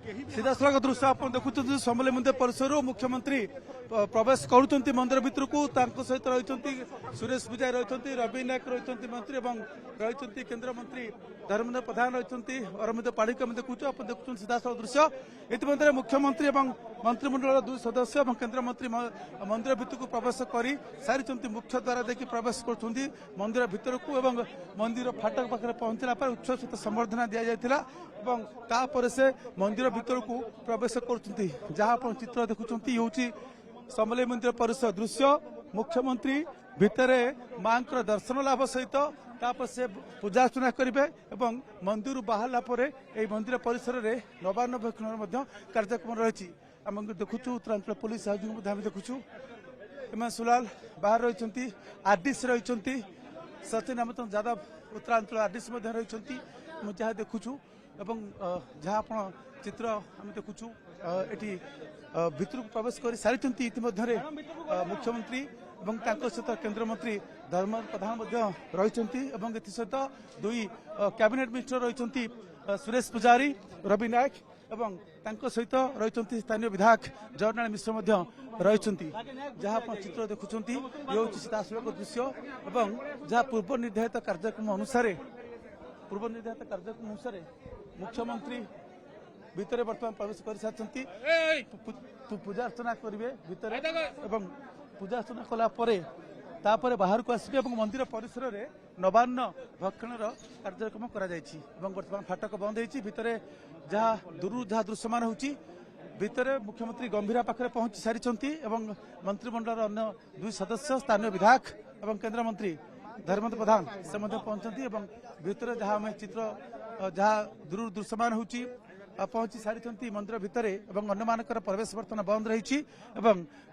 सीधासख दृश्य आप देखुं समलेई मंदिर परिसर मुख्यमंत्री प्रवेश करुँच मंदिर भितर को सहित रही सुरेश पूजारी रही रवि नायक रही मंत्री और रही केन्द्रमंत्री धर्मेन्द्र प्रधान रही अरविंद पाढ़ी देखुँ आप देखुं सीधासख दृश्य इतिमध्य मुख्यमंत्री और मंत्रिमंडल दुई सदस्य और केन्द्रमंत्री मंदिर भितर को प्रवेश कर सारी मुख्य द्वारा देखिए प्रवेश कर मंदिर भितर को मंदिर फाटक पाखे पहुंचला उच्च सहित संबर्धना दि जापर से मंदिर भितर को प्रवेश कर जहाँ चित्र देखुं ये समलेई मंदिर परिसर दृश्य मुख्यमंत्री भितर मां दर्शन लाभ सहित तापर से पूजा अर्चना करेंगे और मंदिर बाहरला मंदिर परिसर में नवान्न भक्षण कार्यक्रम रही आम देखुं उत्तरांचल पुलिस सहयोग देखुं एम सुलाल बाहर रही आरडीसी रही सचिन अमित यादव उत्तरांचल आरडीसी रही जहाँ देखुं एवं जहाँ आप चित्र आम देखुं ये भितर को प्रवेश कर सारी इतिमध्य मुख्यमंत्री और सहित केन्द्रमंत्री धर्मेन्द्र प्रधान रही सहित दुई कैबिनेट मिनिस्टर रही सुरेश पूजारी रवि नायक और सहित रही स्थानीय विधायक जयनारायण मिश्र रही जहाँ चित्र देखुं ये हूँ सीधासख दृश्य और जहाँ पूर्व निर्धारित कार्यक्रम अनुसार मुख्यमंत्री भितर बर्तमान प्रवेश कर सारी पूजा अर्चना करेंगे भितर एवं पूजा अर्चना कलापर बाहर को आसवे मंदिर परिसर में नवान्न भक्षण कार्यक्रम बर्तमान फाटक बंद होती भितर जहाँ दूर जहाँ दृश्यमान होती भितर मुख्यमंत्री गंभीरा पाखे पहुंची सारी मंत्रिमंडल अन्य दुई सदस्य स्थानीय विधायक और केन्द्रमंत्री धर्मेन्द्र प्रधान से पहुंचती भितर जहाँ आम चित्र जहाँ दूर दृश्यमान होती पहुंची सारी मंदिर भितर और अन्य मानकर प्रवेश बर्तमान बंद रही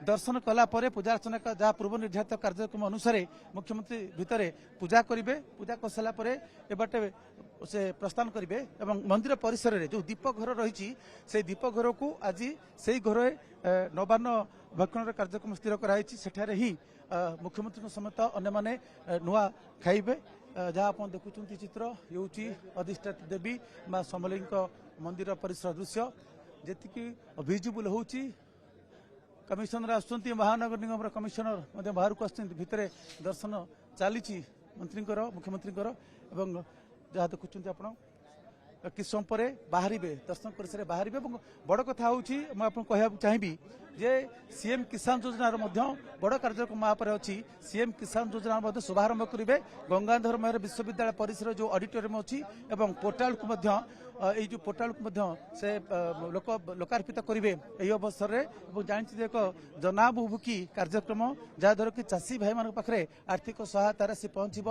दर्शन कलापर पूजा अर्चना जहाँ पूर्व निर्धारित कार्यक्रम अनुसार मुख्यमंत्री भितर पूजा करेंगे पूजा कर सारापर एबाटे से प्रस्थान करेंगे और मंदिर परिसर में जो दीप घर रही से दीप घर को आज से घर नवान्न भक्षण कार्यक्रम स्थिर कराई ही मुख्यमंत्री समेत अन्य माने नुआ खाइबे जहाँ आप देखुं चित्र ये हूँ अधिष्ठात्री देवी माँ समलेई मंदिर परिसर दृश्य जी विजिबल हो कमिशनर आसुँच महानगर निगम कमिशनर बाहर को आसर दर्शन चली मंत्री मुख्यमंत्री जहाँ देखुं आप कि समय पर बाहर दर्शन कर सारे बाहर बड़ कथा हूँ मुझे चाहिए जे सीएम किसान योजनार बड़ कार्यक्रम पर अच्छी सीएम किसान योजना शुभारंभ करेंगे गंगाधर मेहर विश्वविद्यालय परिसर जो ऑडिटोरियम अच्छी पोर्टाल को जो पोर्टाल को से लोकार्पित करेंगे यही अवसर में जानी एक जनाभिमुखी कार्यक्रम जहाद्वारा कि चाषी भाई मान पाखे आर्थिक सहायता राशि पहुंचब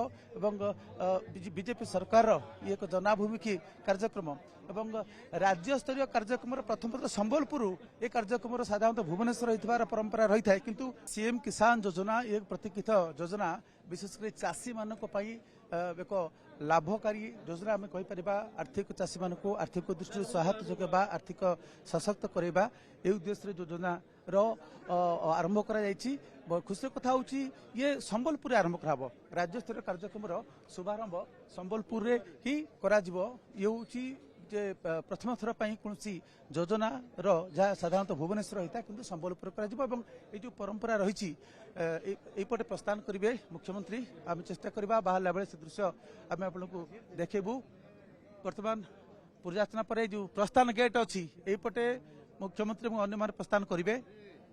बीजेपी सरकार ये एक जनाभिमुखी कार्यक्रम एवं राज्य स्तरीय कार्यक्रम प्रथम संबलपुर ये कार्यक्रम साधारणतः भुवनेश्वर रही परंपरा रही है किंतु सीएम किसान योजना एक प्रतीक्षित योजना विशेषकर चाषी मान एक लाभकारी योजना आम कहीपर आर्थिक चाषी मान आर्थिक दृष्टि सहायता जोगेबा आर्थिक सशक्त करवा ये उद्देश्य योजना आरंभ कर खुशी कथा हूँ ये संबलपुर आरंभ कर राज्य स्तरीय कार्यक्रम शुभारंभ संबलपुर ही ये हूँ जे प्रथम थर कौन योजना जहाँ साधारणतः भुवनेश्वर होता है किंतु संबलपुर कर जो परंपरा रही यपटे प्रस्थान करेंगे मुख्यमंत्री आम चेष्टा करवा बाहर बेले से दृश्य आम आपको देखू बर्तमान पूजार्चना पर जो प्रस्थान गेट अच्छी यपटे मुख्यमंत्री अन्य प्रस्थान करेंगे